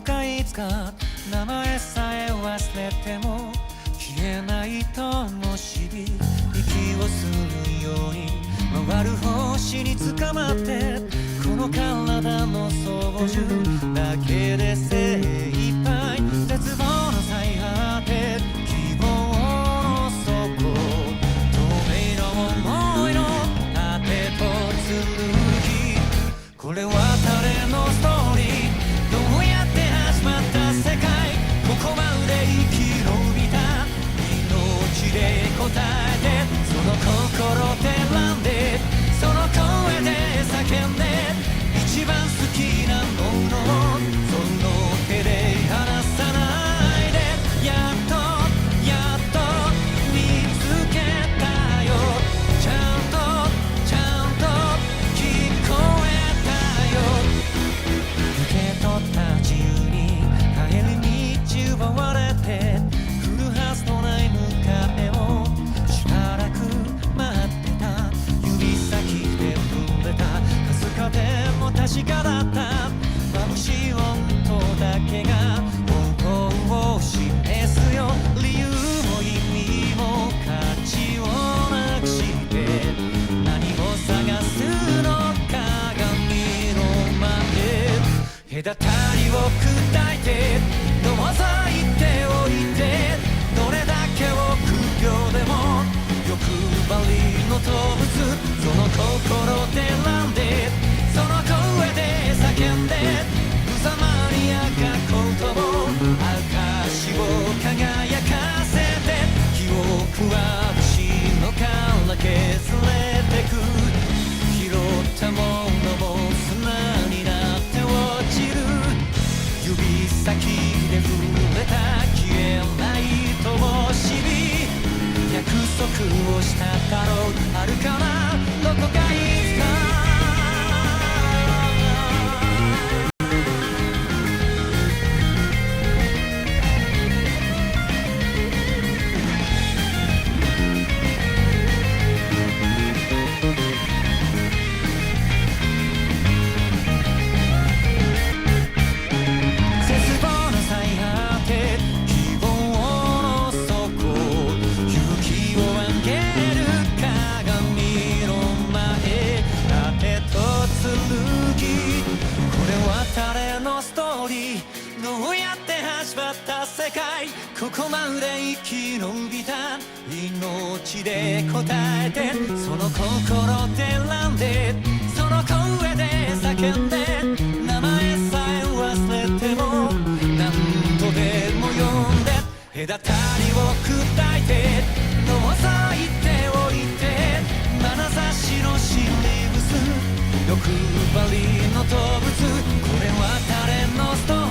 かいつか名前さえ忘れても消えない灯火、息をするように回る星に捕まってこの体の操縦だけで精一杯、絶望の最果て希望の底、透明な想いの盾と剣、これは誰のストーリー、どうやって始まった世界、ここまで生き延びた命で答えて、その心で選んでその声で叫んで、一番好きなものをその手で離さないで、やっと見つけたよ、ちゃんと聞こえたよ、受け取った自由に帰り道奪われて来るはずのない迎えをしばらく待ってた、指先で踏んでたかすかでも確かだった眩しい温度だけが方向を示すよ、理由も意味も価値をなくして何を探すの、鏡の前隔たりを砕いてどうぞ言っておいて、どれだけ臆病でも欲張りの動物、その心で選んでその声で叫んで、無様にあがことを証を輝かせて、記憶は口のから削れてく、拾ったものも砂になって落ちる、指先で触れた消えない灯火、約束をしただろう、あるかなどこかいつか。どうやって始まった世界、ここまで生き延びた命で答えて、その心で選んでその声で叫んで、名前さえ忘れても何度でも呼んで、隔たりを砕いてどうぞ言っておいて、眼差しのシリウス欲張りの動物、これは誰のストーリー